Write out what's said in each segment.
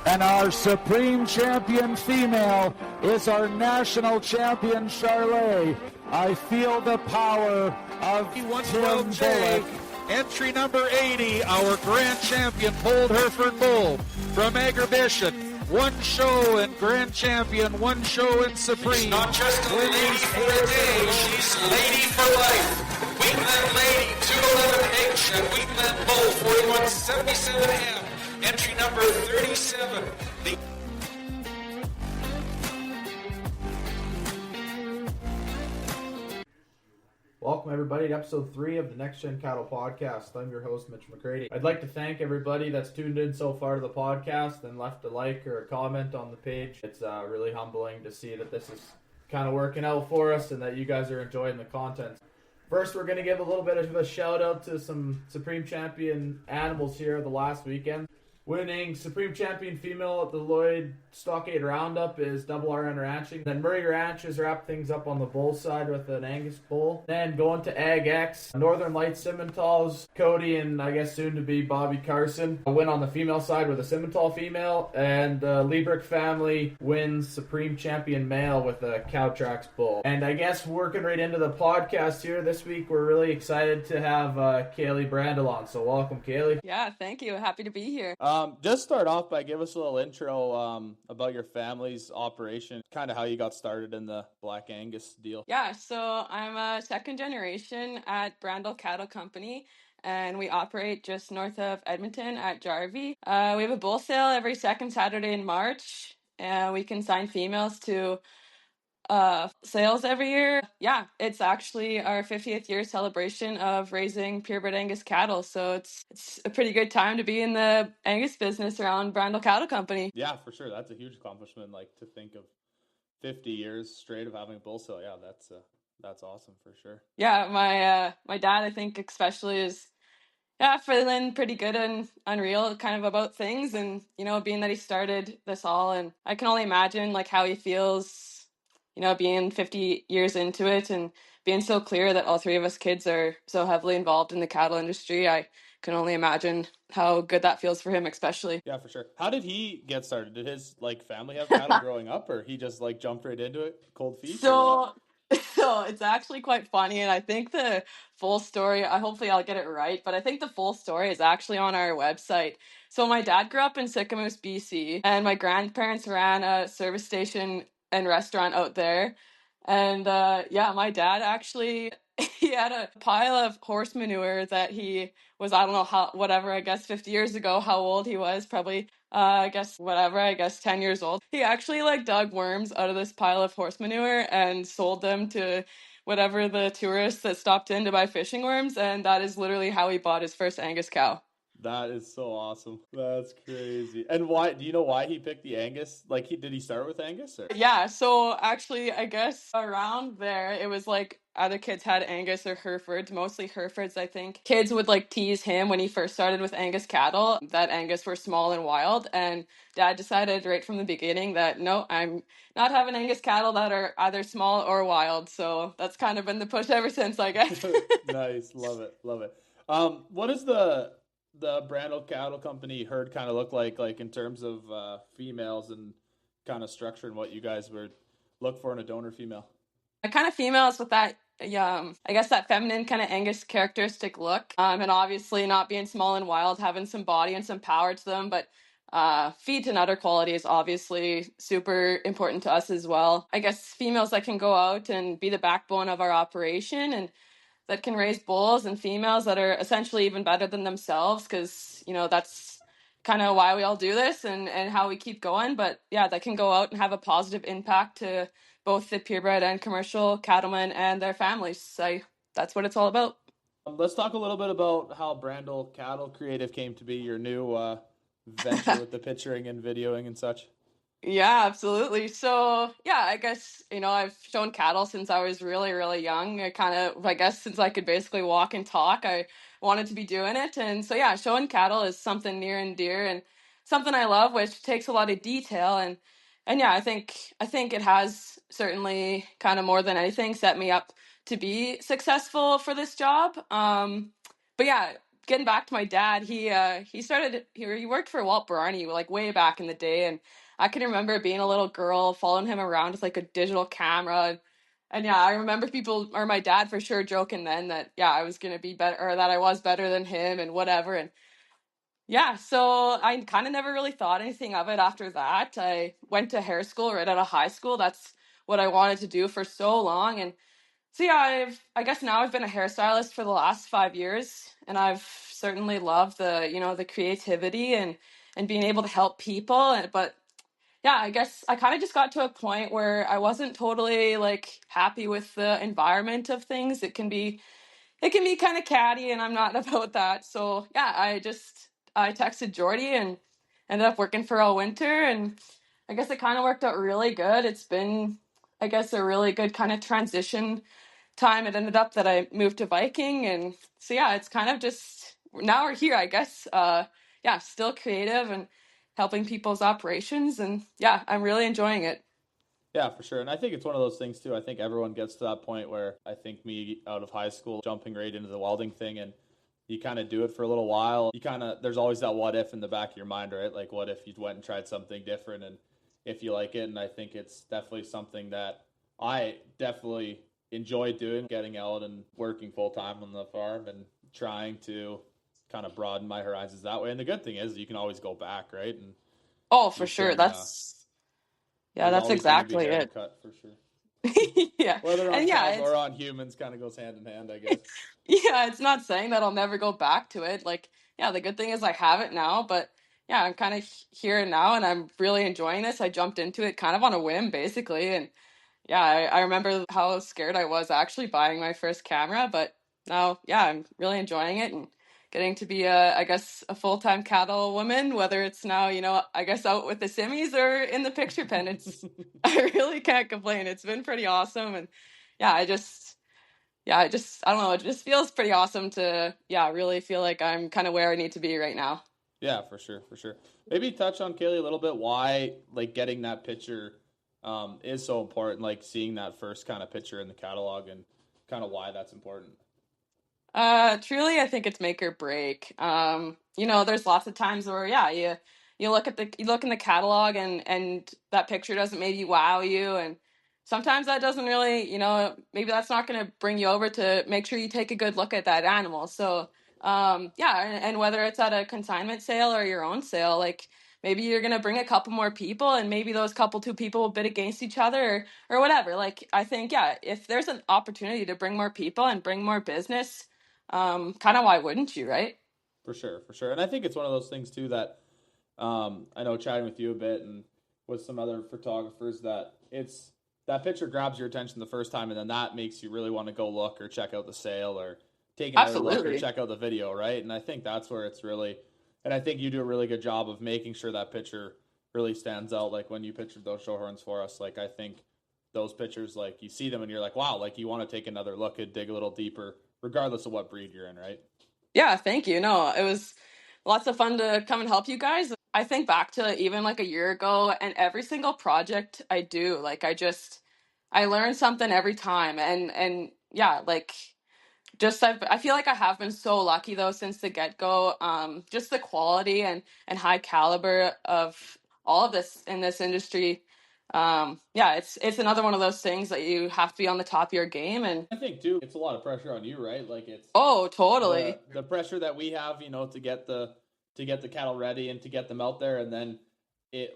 And our Supreme Champion female is our National Champion, Charlet. I feel the power of Tim 112J. Bullock. Entry number 80, our Grand Champion, Polled Hereford Bull from Agribition. One show in Grand Champion, one show in Supreme. She's not just a lady for the day, she's lady for life. Wheatland Lady, 211 H, and Wheatland Bull, 4177 M. Entry number 37. Welcome everybody to episode 3 of the Next Gen Cattle Podcast. I'm your host, Mitch McCready. I'd like to thank everybody that's tuned in so far to the podcast and left a like or a comment on the page. It's really humbling to see that this is kind of working out for us and that you guys are enjoying the content. First, we're going to give a little bit of a shout out to some Supreme Champion animals here the last weekend. Winning Supreme Champion female at the Lloyd Stockade Roundup is Double RN Ranching. Then Murray Ranch has wrapped things up on the bull side with an Angus bull. Then going to Ag X, Northern Lights Simmentals, Cody and I guess soon to be Bobby Carson win on the female side with a Simmental female. And the Liebrick family wins Supreme Champion male with a Cowtrax bull. And I guess working right into the podcast here this week, we're really excited to have Kailey Brandl on. So welcome, Kailey. Yeah, thank you. Happy to be here. Just start off by give us a little intro about your family's operation, kind of how you got started in the Black Angus deal. Yeah, so I'm a second generation at Brandl Cattle Company, and we operate just north of Edmonton at Jarvie. We have a bull sale every second Saturday in March, and we consign females to sales every year. Yeah, it's actually our 50th year celebration of raising purebred Angus cattle, so it's a pretty good time to be in the Angus business around Brandl Cattle Company. Yeah, for sure. That's a huge accomplishment. Like to think of 50 years straight of having a bull sale. Yeah, that's awesome for sure. Yeah, my dad, I think especially is feeling pretty good and unreal kind of about things, and being that he started this all, and I can only imagine like how he feels being 50 years into it and being so clear that all three of us kids are so heavily involved in the cattle industry. I can only imagine how good that feels for him, especially. Yeah, for sure. How did he get started? Did his family have cattle growing up, or he just jumped right into it, cold feet? So it's actually quite funny, and I think the full story, hopefully I'll get it right, but I think the full story is actually on our website. So my dad grew up in Sycamoose, BC, and my grandparents ran a service station and restaurant out there. And my dad actually, he had a pile of horse manure that he was, I don't know I guess 50 years ago, how old he was, probably, 10 years old. He actually dug worms out of this pile of horse manure and sold them to whatever the tourists that stopped in to buy fishing worms. And that is literally how he bought his first Angus cow. That is so awesome. That's crazy. And why? Do you know why he picked the Angus? Did he start with Angus? Or? Yeah, so actually, I guess around there, it was other kids had Angus or Herefords, mostly Herefords, I think. Kids would tease him when he first started with Angus cattle, that Angus were small and wild, and Dad decided right from the beginning that, no, I'm not having Angus cattle that are either small or wild, so that's kind of been the push ever since, I guess. Nice, love it. What is the Brandl Cattle Company herd kind of look like in terms of females and kind of structure and what you guys would look for in a donor female? Kind of females with that, I guess that feminine kind of Angus characteristic look, and obviously not being small and wild, having some body and some power to them, but feed and udder quality is obviously super important to us as well. I guess females that can go out and be the backbone of our operation and that can raise bulls and females that are essentially even better than themselves, because that's kind of why we all do this and how we keep going. But yeah, that can go out and have a positive impact to both the purebred and commercial cattlemen and their families. So that's what it's all about. Let's talk a little bit about how Brandl Cattle Creative came to be your new venture with the picturing and videoing and such. Yeah, absolutely. So, yeah, I guess, I've shown cattle since I was really, really young. I guess since I could basically walk and talk, I wanted to be doing it. And so, yeah, showing cattle is something near and dear and something I love, which takes a lot of detail. And yeah, I think it has certainly kind of more than anything set me up to be successful for this job. But yeah, getting back to my dad, he worked for Walt Barney like way back in the day, and I can remember being a little girl following him around with like a digital camera. And yeah, I remember people or my dad for sure joking then that yeah, I was gonna be better or that I was better than him and whatever. And yeah, so I kind of never really thought anything of it after that. I went to hair school right out of high school. That's what I wanted to do for so long. And so yeah, I guess now I've been a hairstylist for the last 5 years, and I've certainly loved the creativity and being able to help people. But yeah, I guess I kind of just got to a point where I wasn't totally like happy with the environment of things. It can be kind of catty, and I'm not about that. So yeah, I texted Jordy and ended up working for all winter, and I guess it kind of worked out really good. It's been, I guess, a really good kind of transition time. It ended up that I moved to Viking, and so yeah, it's kind of just now we're here, I guess. Yeah, still creative and helping people's operations, and yeah, I'm really enjoying it. Yeah, for sure. And I think it's one of those things too. I think everyone gets to that point where I think me out of high school jumping right into the welding thing, and you kind of do it for a little while. There's always that what if in the back of your mind, right? Like what if you went and tried something different and if you like it. And I think it's definitely something that I definitely enjoy doing, getting out and working full time on the farm and trying to kind of broaden my horizons that way. And the good thing is you can always go back, right? And Oh, for you sure. can, Yeah, there's that's always going to be exactly hair to it. cut for sure. Yeah. Whether on And yeah, cows or on humans kind of goes hand in hand, I guess. yeah, it's not saying that I'll never go back to it. Like, yeah, the good thing is I have it now, but yeah, I'm kind of here now and I'm really enjoying this. I jumped into it kind of on a whim, basically. And yeah, I remember how scared I was actually buying my first camera, but now, yeah, I'm really enjoying it and getting to be I guess, a full-time cattle woman, whether it's now, I guess out with the simmies or in the picture pen. I really can't complain. It's been pretty awesome. And yeah, I don't know, it just feels pretty awesome to, yeah, really feel like I'm kind of where I need to be right now. Yeah, for sure, for sure. Maybe touch on Kailey a little bit why like getting that picture is so important, like seeing that first kind of picture in the catalog and kind of why that's important. Truly, I think it's make or break. There's lots of times where, yeah, you look in the catalog and that picture doesn't maybe wow you, and sometimes that doesn't really, maybe that's not going to bring you over to make sure you take a good look at that animal. So, yeah, and whether it's at a consignment sale or your own sale, like maybe you're going to bring a couple more people, and maybe those two people will bid against each other or whatever. Like, I think, yeah, if there's an opportunity to bring more people and bring more business, kind of why wouldn't you, right? For sure, for sure. And I think it's one of those things too that I know chatting with you a bit and with some other photographers that it's that picture grabs your attention the first time and then that makes you really want to go look or check out the sale or take another look or Absolutely. check out the video, right? And I think that's where it's really, and I think you do a really good job of making sure that picture really stands out. Like when you pictured those show horns for us, like I think those pictures, like you see them and you're like, wow, like you want to take another look and dig a little deeper, regardless of what breed you're in, right? Yeah, thank you. No, it was lots of fun to come and help you guys. I think back to even like a year ago, and every single project I do, like I learn something every time, and yeah, like I feel like I have been so lucky though since the get go. Just the quality and high caliber of all of this in this industry. Yeah, it's another one of those things that you have to be on the top of your game. And I think too, it's a lot of pressure on you, right? Like it's oh, totally. the pressure that we have, to get the cattle ready and to get them out there, and then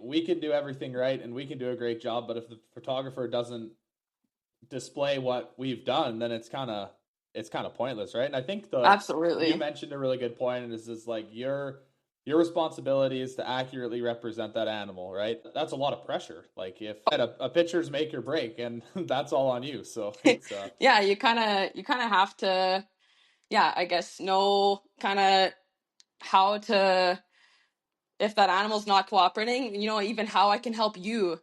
we can do everything right and we can do a great job, but if the photographer doesn't display what we've done, then it's kind of pointless, right? And I think Absolutely. you mentioned a really good point, and is like your responsibility is to accurately represent that animal, right? That's a lot of pressure. Like if a picture's make or break, and that's all on you. So it's Yeah, you kind of have to, yeah, I guess know kind of how to, if that animal's not cooperating, even how I can help you,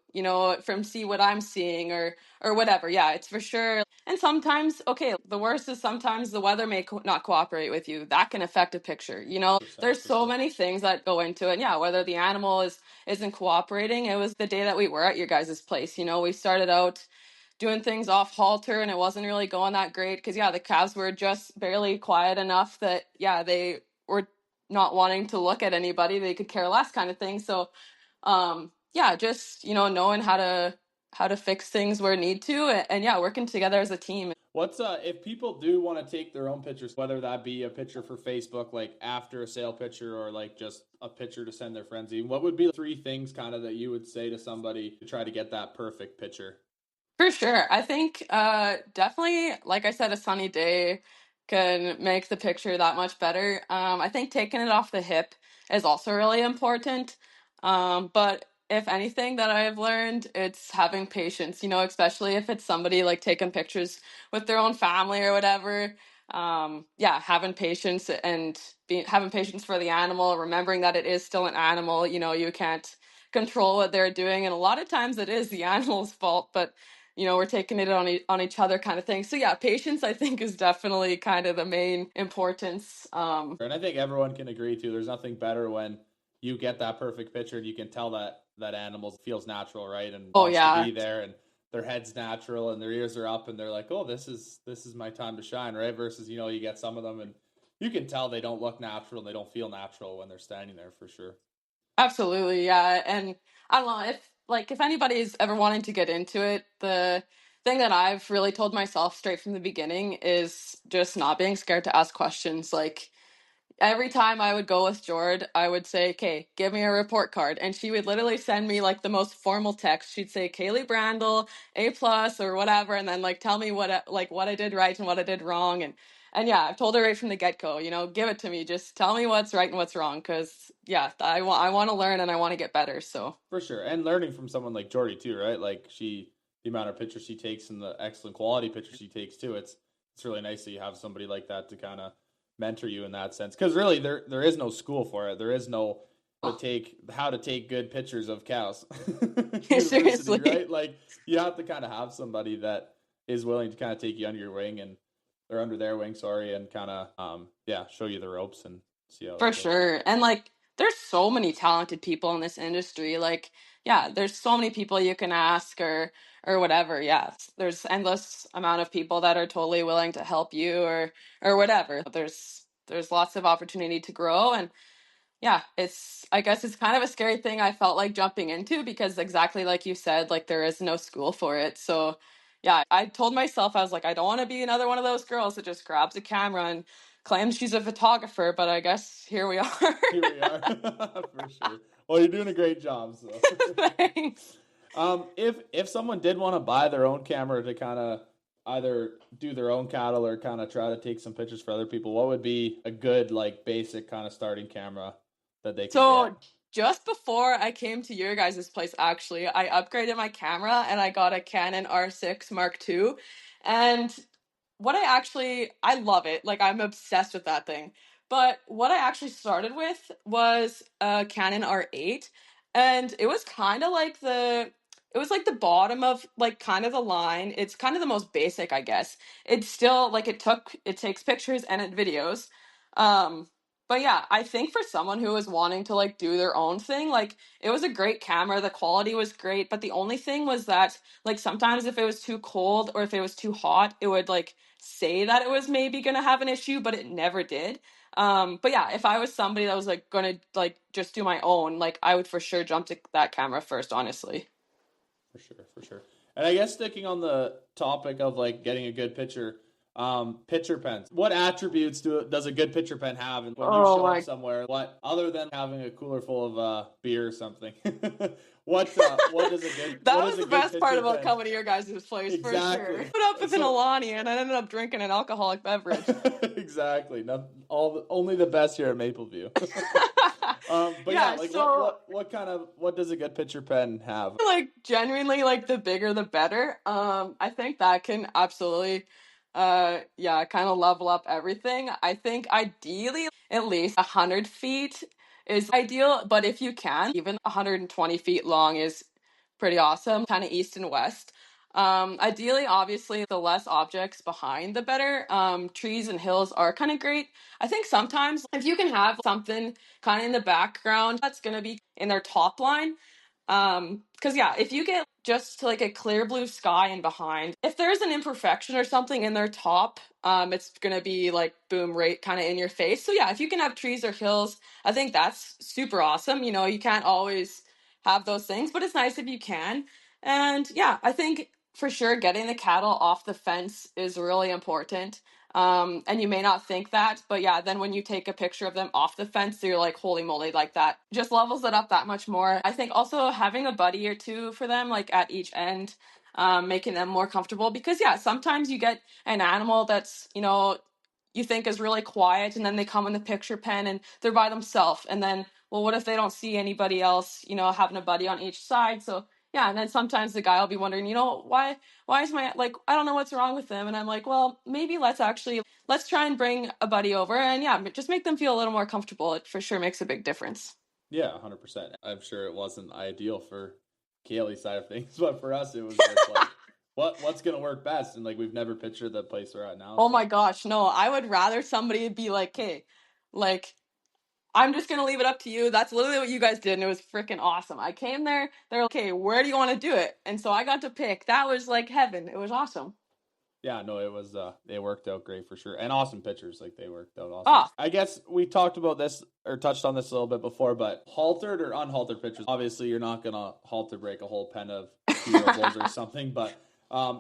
from see what I'm seeing or whatever. Yeah, it's for sure. And sometimes, okay, the worst is sometimes the weather may not cooperate with you. That can affect a picture. There's for so sure. many things that go into it. Yeah, whether the animal isn't cooperating. It was the day that we were at your guys' place. We started out doing things off halter and it wasn't really going that great because yeah, the calves were just barely quiet enough that yeah, they or not wanting to look at anybody, they could care less kind of thing. So yeah, just, you know, knowing how to fix things where need to, and yeah, working together as a team. What's if people do want to take their own pictures, whether that be a picture for Facebook, like after a sale picture, or like just a picture to send their friends, even what would be 3 things kind of that you would say to somebody to try to get that perfect picture? For sure. I think definitely, like I said, a sunny day can make the picture that much better. I think taking it off the hip is also really important. But if anything that I've learned, it's having patience, you know, especially if it's somebody like taking pictures with their own family or whatever. Yeah, having patience and having patience for the animal, remembering that it is still an animal, you know, you can't control what they're doing. And a lot of times it is the animal's fault, but you know, we're taking it on each other kind of thing. So yeah, patience I think is definitely kind of the main importance. And I think everyone can agree too. There's nothing better when you get that perfect picture and you can tell that animal feels natural, right? And Oh wants to yeah, be there, and their head's natural and their ears are up and they're like, oh, this is my time to shine, right? Versus, you know, you get some of them and you can tell they don't look natural and they don't feel natural when they're standing there, for sure. absolutely, yeah. And I don't know if anybody's ever wanting to get into it, the thing that I've really told myself straight from the beginning is just not being scared to ask questions. Like every time I would go with Jord, I would say, okay, give me a report card. And she would literally send me like the most formal text. She'd say Kailey Brandl, A plus or whatever, and then like tell me what I did right and what I did wrong. And yeah, I've told her right from the get-go, you know, give it to me. Just tell me what's right and what's wrong. Cause yeah, I want to learn and I want to get better. So For sure. And learning from someone like Jordy too, right? Like the amount of pictures she takes and the excellent quality pictures she takes too. It's really nice that you have somebody like that to kind of mentor you in that sense. Because really, there is no school for it. There is no how to take good pictures of cows university, seriously. right? Like you have to kind of have somebody that is willing to kind of take you under your wing and or under their wing, sorry, and kind of show you the ropes and see how For that goes. sure. And like there's so many talented people in this industry. Like, yeah, there's so many people you can ask or whatever. Yeah. There's endless amount of people that are totally willing to help you or whatever. There's lots of opportunity to grow and yeah, I guess it's kind of a scary thing I felt like jumping into because exactly like you said, like there is no school for it. So yeah, I told myself, I was like, I don't want to be another one of those girls that just grabs a camera and claims she's a photographer, but I guess here we are. Here we are, for sure. Well, you're doing a great job. So, Thanks. if someone did want to buy their own camera to kind of either do their own cattle or kind of try to take some pictures for other people, what would be a good like basic kind of starting camera that they could So get? just before I came to your guys' place, actually, I upgraded my camera and I got a Canon R6 Mark II. And I love it. Like I'm obsessed with that thing. But what I actually started with was a Canon R8, and it was like the bottom of like kind of the line. It's kind of the most basic, I guess. It's still like it takes pictures and it videos. Um but yeah, I think for someone who was wanting to like do their own thing, like it was a great camera, the quality was great, but the only thing was that like sometimes if it was too cold or if it was too hot, it would like say that it was maybe gonna have an issue, but it never did. But yeah, if I was somebody that was like gonna like just do my own, like I would for sure jump to that camera first, honestly. For sure, for sure. And I guess sticking on the topic of like getting a good picture, picture pens. What attributes does a good picture pen have? And when you Oh show up my somewhere, what other than having a cooler full of beer or something, what does a good that what was is a the good best part picture about pen? coming to your guys' place for sure. Exactly. Put up with an So Alani and I ended up drinking an alcoholic beverage. exactly. Not only the best here at Mapleview. But yeah, Yeah, like so what does a good picture pen have? like genuinely like the bigger the better. I think that can absolutely yeah, kind of level up everything. I think ideally at least 100 feet is ideal, but if you can, even 120 feet long is pretty awesome, kind of east and west. Ideally, obviously, the less objects behind, the better. Trees and hills are kind of great. I think sometimes if you can have something kind of in the background that's going to be in their top line, Because yeah, if you get just like a clear blue sky in behind, if there's an imperfection or something in their top, it's gonna be like boom, right kind of in your face. So yeah, if you can have trees or hills, I think that's super awesome. You know, you can't always have those things, but it's nice if you can. And yeah, I think for sure getting the cattle off the fence is really important. And you may not think that, but yeah, then when you take a picture of them off the fence, you're like, holy moly, like that just levels it up that much more. I think also having a buddy or two for them, like at each end, making them more comfortable because yeah, sometimes you get an animal that's, you know, you think is really quiet and then they come in the picture pen and they're by themselves. And then, well, what if they don't see anybody else, you know, having a buddy on each side? So yeah, and then sometimes the guy will be wondering, you know, why is my, like, I don't know what's wrong with them. And I'm like, well, maybe let's try and bring a buddy over and yeah, just make them feel a little more comfortable. It for sure makes a big difference. Yeah, 100%. I'm sure it wasn't ideal for Kailey's side of things, but for us, it was just like, what's going to work best? And like, we've never pictured the place we're at now. Oh my gosh, no, I would rather somebody be like, hey, like, I'm just going to leave it up to you. That's literally what you guys did. And it was freaking awesome. I came there. They're like, okay, where do you want to do it? And so I got to pick. That was like heaven. It was awesome. Yeah, no, it was, they worked out great for sure. And awesome pictures. Like, they worked out awesome. Ah. I guess we talked about this or touched on this a little bit before, but haltered or unhaltered pictures, obviously you're not going to halter break a whole pen of 2-year-old bulls or something, but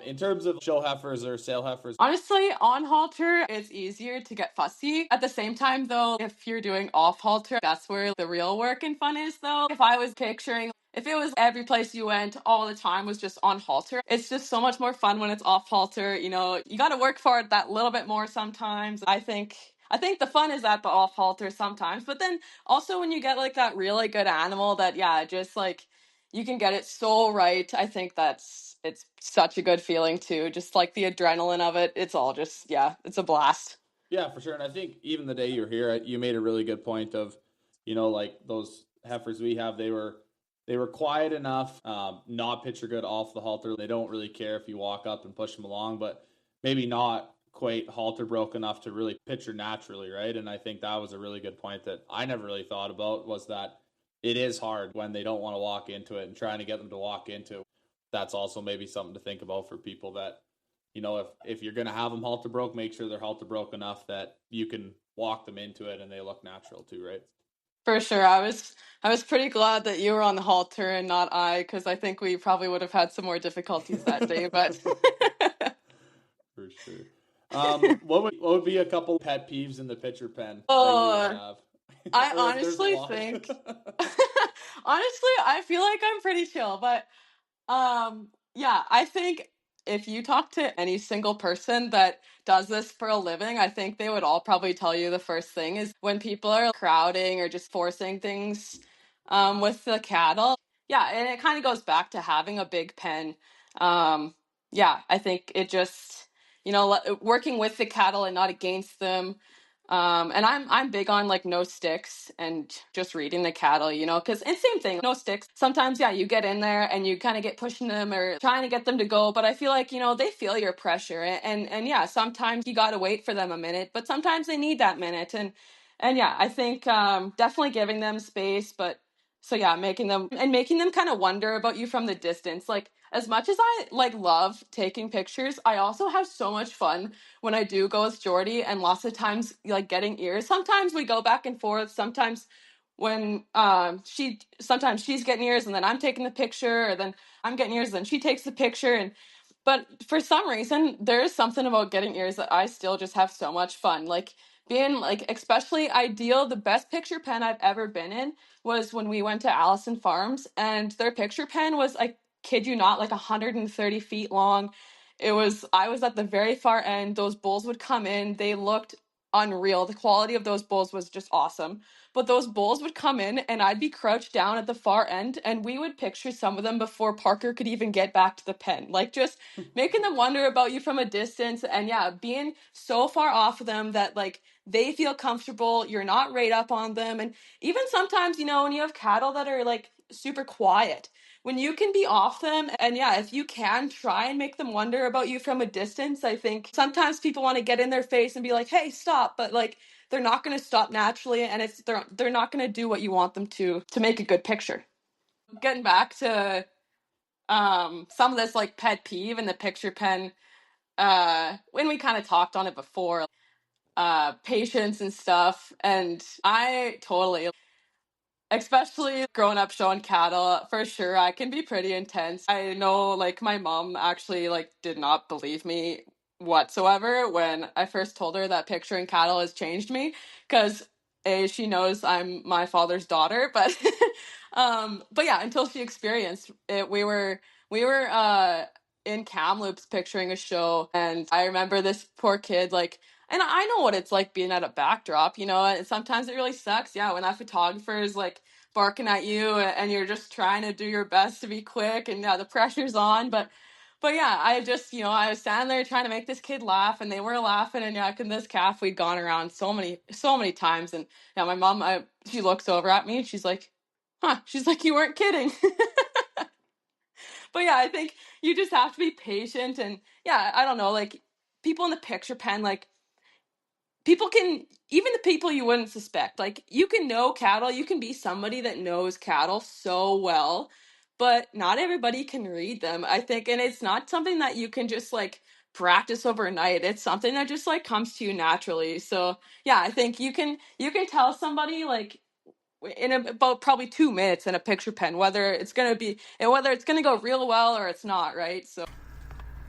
in terms of show heifers or sale heifers, honestly, on halter, it's easier to get fussy. At the same time, though, if you're doing off halter, that's where the real work and fun is, though. If I was picturing, if it was every place you went all the time was just on halter, it's just so much more fun when it's off halter. You know, you got to work for it that little bit more sometimes. I think the fun is at the off halter sometimes, but then also when you get like that really good animal that, yeah, just like you can get it so right. I think it's such a good feeling too. Just like the adrenaline of it. It's all just, yeah, it's a blast. Yeah, for sure. And I think even the day you're here, you made a really good point of, you know, like those heifers we have, they were quiet enough, not picture good off the halter. They don't really care if you walk up and push them along, but maybe not quite halter broke enough to really picture naturally, right? And I think that was a really good point that I never really thought about, was that it is hard when they don't want to walk into it, and trying to get them to walk into it. That's also maybe something to think about for people that, you know, if you're going to have them halter broke, make sure they're halter broke enough that you can walk them into it and they look natural too, right? For sure. I was pretty glad that you were on the halter and not I, because I think we probably would have had some more difficulties that day, but for sure. What would be a couple pet peeves in the picture pen that you would have? I honestly think honestly, I feel like I'm pretty chill, but yeah, I think if you talk to any single person that does this for a living, I think they would all probably tell you the first thing is when people are crowding or just forcing things with the cattle. Yeah, and it kind of goes back to having a big pen. Yeah, I think it just, you know, working with the cattle and not against them. And I'm big on like no sticks and just reading the cattle, you know, because and same thing, no sticks. Sometimes, yeah, you get in there and you kind of get pushing them or trying to get them to go, but I feel like, you know, they feel your pressure and yeah, sometimes you got to wait for them a minute, but sometimes they need that minute and yeah, I think definitely giving them space, but so yeah, making them kind of wonder about you from the distance. Like as much as I like love taking pictures, I also have so much fun when I do go with Jordy, and lots of times like getting ears. Sometimes we go back and forth. Sometimes when sometimes she's getting ears and then I'm taking the picture, or then I'm getting ears and then she takes the picture. And but for some reason, there is something about getting ears that I still just have so much fun. Like being like especially ideal, the best picture pen I've ever been in was when we went to Allison Farms, and their picture pen was, I kid you not, like 130 feet long. I was at the very far end. Those bulls would come in. They looked unreal. The quality of those bulls was just awesome. But those bulls would come in and I'd be crouched down at the far end and we would picture some of them before Parker could even get back to the pen. Like just making them wonder about you from a distance, and yeah, being so far off of them that like they feel comfortable, you're not right up on them. And even sometimes, you know, when you have cattle that are like super quiet, when you can be off them and yeah, if you can try and make them wonder about you from a distance, I think sometimes people want to get in their face and be like, hey, stop, but like they're not going to stop naturally, and they're not going to do what you want them to make a good picture. Getting back to some of this like pet peeve in the picture pen, when we kind of talked on it before, patience and stuff, and I totally, especially growing up showing cattle, for sure I can be pretty intense. I know like my mom actually like did not believe me whatsoever when I first told her that picturing cattle has changed me, because she knows I'm my father's daughter, but yeah, until she experienced it. We were in Kamloops picturing a show, and I remember this poor kid like, and I know what it's like being at a backdrop, and sometimes it really sucks. Yeah, when that photographer is like barking at you and you're just trying to do your best to be quick, and yeah, the pressure's on. But yeah, I just, I was standing there trying to make this kid laugh, and they were laughing, and yeah, in this calf we'd gone around so many times, and yeah, my mom, she looks over at me and she's like, huh, she's like, you weren't kidding. But yeah, I think you just have to be patient, and yeah, I don't know, like people in the picture pen, like people can, even the people you wouldn't suspect, like you can know cattle, you can be somebody that knows cattle so well, but not everybody can read them, I think. And it's not something that you can just like practice overnight. It's something that just like comes to you naturally. So yeah, I think you can tell somebody like in about probably 2 minutes in a picture pen whether it's gonna go real well or it's not, right? So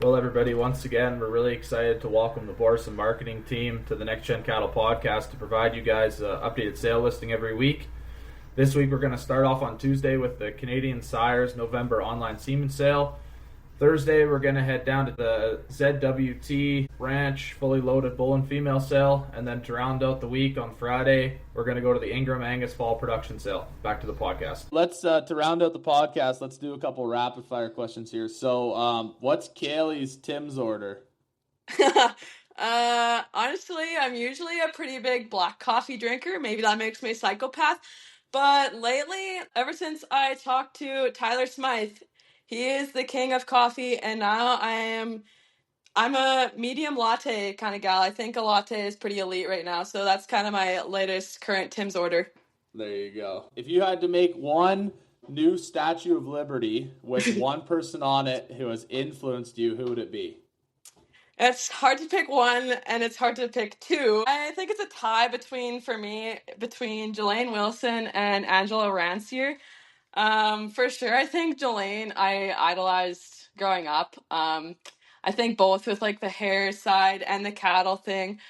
Well, everybody, once again, we're really excited to welcome the Borson marketing team to the Next Gen Cattle podcast to provide you guys an updated sale listing every week. This week, we're going to start off on Tuesday with the Canadian Sires November online semen sale. Thursday, we're going to head down to the ZWT Ranch fully loaded bull and female sale. And then to round out the week on Friday, we're going to go to the Ingram Angus fall production sale. Back to the podcast. Let's to round out the podcast, let's do a couple rapid fire questions here. So, what's Kailey's Tim's order? Honestly, I'm usually a pretty big black coffee drinker. Maybe that makes me a psychopath. But lately, ever since I talked to Tyler Smythe, he is the king of coffee, and now I'm a medium latte kind of gal. I think a latte is pretty elite right now, so that's kind of my latest current Tim's order. There you go. If you had to make one new Statue of Liberty with one person on it who has influenced you, who would it be? It's hard to pick one, and it's hard to pick two. I think it's a tie between Jelaine Wilson and Angela Rancière. For sure, I think Jelaine I idolized growing up. I think both with like the hair side and the cattle thing.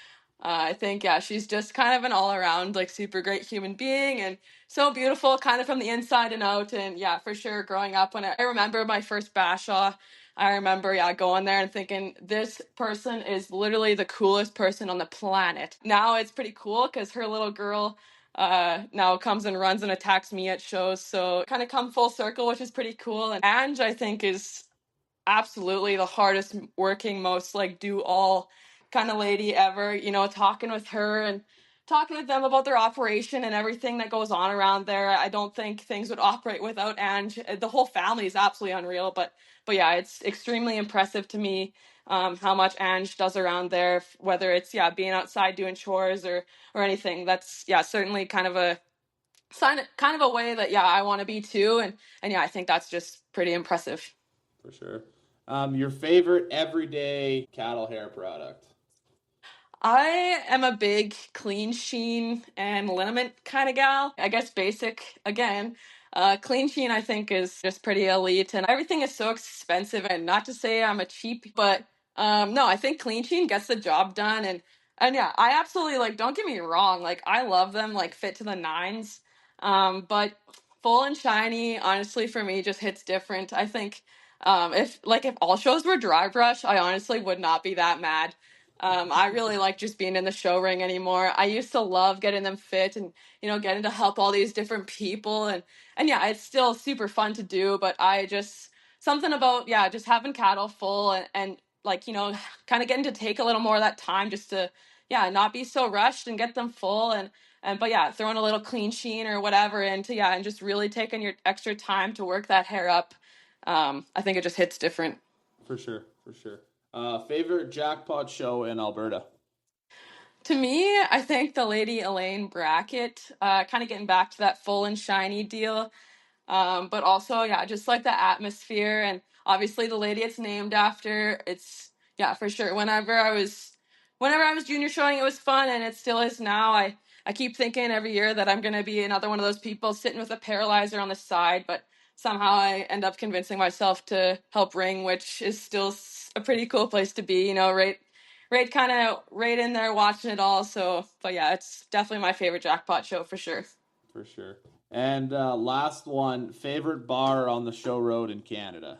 I think, yeah, she's just kind of an all around like super great human being and so beautiful, kind of from the inside and out. And yeah, for sure, growing up, when I remember my first bashaw, I remember, yeah, going there and thinking this person is literally the coolest person on the planet. Now it's pretty cool because her little girl now comes and runs and attacks me at shows. So kind of come full circle, which is pretty cool. And Ange, I think, is absolutely the hardest working, most like do all kind of lady ever. Talking with her and talking with them about their operation and everything that goes on around there. I don't think things would operate without Ange. The whole family is absolutely unreal, but yeah, it's extremely impressive to me how much Ange does around there, whether it's being outside doing chores or anything. That's certainly kind of a sign, kind of a way that I want to be too, and I think that's just pretty impressive. For sure. Your favorite everyday cattle hair product? I am a big clean sheen and liniment kind of gal. I guess basic again. Clean sheen I think is just pretty elite, and everything is so expensive. And not to say I'm a cheap, but no, I think clean sheen gets the job done. And yeah, I absolutely like. Don't get me wrong, like I love them, like fit to the nines. But full and shiny, honestly, for me, just hits different. I think if all shows were dry brush, I honestly would not be that mad. I really like just being in the show ring anymore. I used to love getting them fit and, getting to help all these different people. And yeah, it's still super fun to do, but something about, just having cattle full and like, kind of getting to take a little more of that time just to, not be so rushed and get them full but yeah, throwing a little clean sheen or whatever into, and just really taking your extra time to work that hair up. I think it just hits different. For sure. Favorite jackpot show in Alberta? To me, I think the Lady Elaine bracket, kind of getting back to that full and shiny deal. But also, yeah, just like the atmosphere and obviously the lady it's named after. It's yeah, for sure. Whenever I was junior showing, it was fun, and it still is now. I keep thinking every year that I'm gonna be another one of those people sitting with a paralyzer on the side, but somehow I end up convincing myself to help ring, which is still a pretty cool place to be. You know, right in there watching it all. So, but yeah, it's definitely my favorite jackpot show for sure. For sure. And last one, favorite bar on the show road in Canada?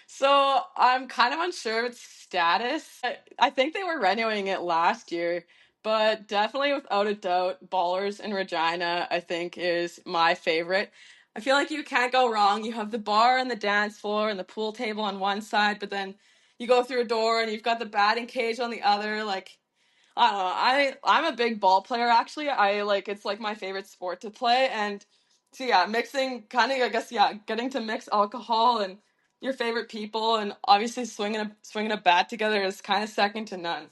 So I'm kind of unsure of its status. I think they were renewing it last year, but definitely without a doubt, Ballers in Regina, I think, is my favorite. I feel like you can't go wrong. You have the bar and the dance floor and the pool table on one side, but then you go through a door and you've got the batting cage on the other. Like, I don't know. I'm a big ball player actually. It's like my favorite sport to play, and so yeah, mixing kind of I guess yeah, getting to mix alcohol and your favorite people and obviously swinging a bat together is kind of second to none.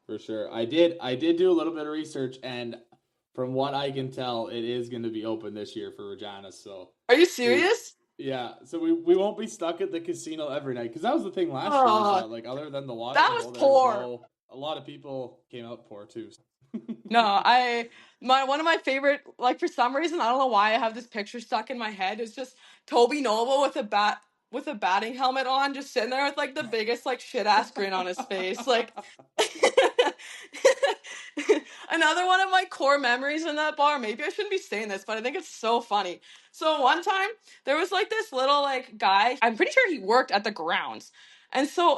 For sure. I did do a little bit of research, and from what I can tell, it is going to be open this year for Regina. So Are you serious? yeah, so we won't be stuck at the casino every night, because that was the thing last year. Was that, like, other than the water, that was poor. A lot of people came out poor too. No, one of my favorite, like, for some reason, I don't know why I have this picture stuck in my head, is just Toby Noble with a batting helmet on, just sitting there with like the biggest like shit ass grin on his face. Like another one of my core memories in that bar, maybe I shouldn't be saying this, but I think it's so funny. So one time there was like this little like guy, I'm pretty sure he worked at the grounds. And so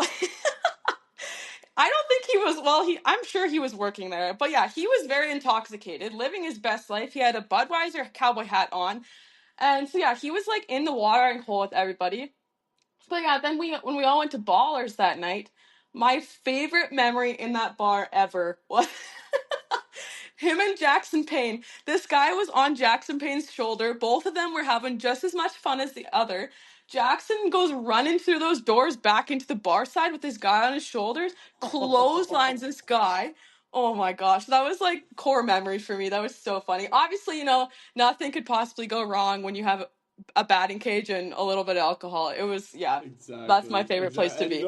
I don't think he was, I'm sure he was working there, but yeah, he was very intoxicated, living his best life. He had a Budweiser cowboy hat on. And so yeah, he was like in the watering hole with everybody. But yeah, then when we all went to Ballers that night, my favorite memory in that bar ever was him and Jackson Payne. This guy was on Jackson Payne's shoulder. Both of them were having just as much fun as the other. Jackson goes running through those doors back into the bar side with this guy on his shoulders, clotheslines this guy. Oh my gosh, that was like core memory for me. That was so funny. Obviously, you know, nothing could possibly go wrong when you have a batting cage and a little bit of alcohol. It was, yeah, exactly. That's my favorite place to be.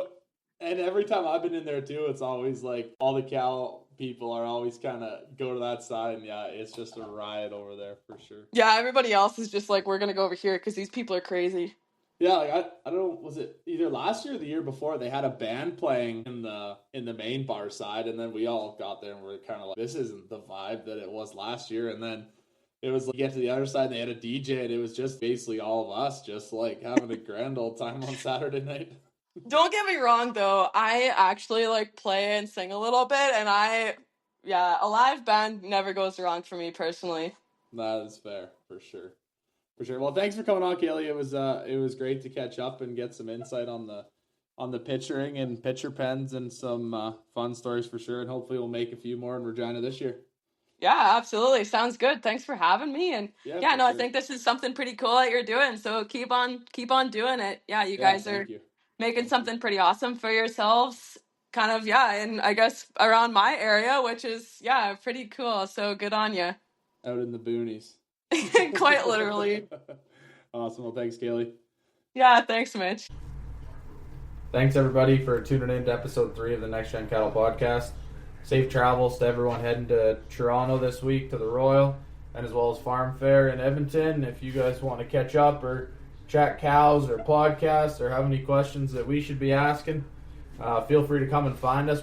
And every time I've been in there too, it's always like all the Cal people are always kind of go to that side, and yeah, it's just a riot over there for sure. Yeah, everybody else is just like, we're gonna go over here because these people are crazy. Yeah, like I don't know, was it either last year or the year before, they had a band playing in the main bar side, and then we all got there and we're kind of like, this isn't the vibe that it was last year. And then it was like, you get to the other side and they had a DJ, and it was just basically all of us just like having a grand old time on Saturday night. Don't get me wrong though, I actually like play and sing a little bit, and a live band never goes wrong for me personally. That is fair, for sure. For sure. Well, thanks for coming on, Kailey. It was great to catch up and get some insight on the pitching and pitcher pens and some fun stories for sure. And hopefully we'll make a few more in Regina this year. Yeah, absolutely. Sounds good. Thanks for having me. And sure. I think this is something pretty cool that you're doing. So keep on doing it. Yeah, you guys are making something pretty awesome for yourselves. Kind of, yeah, and I guess around my area, which is, yeah, pretty cool. So good on you. Out in the boonies. Quite literally. Awesome. Well, thanks, Kailey. Yeah, thanks, Mitch. Thanks, everybody, for tuning in to episode 3 of the Next Gen Cattle Podcast. Safe travels to everyone heading to Toronto this week to the Royal, and as well as Farm Fair in Edmonton. If you guys want to catch up or chat cows or podcasts or have any questions that we should be asking, feel free to come and find us.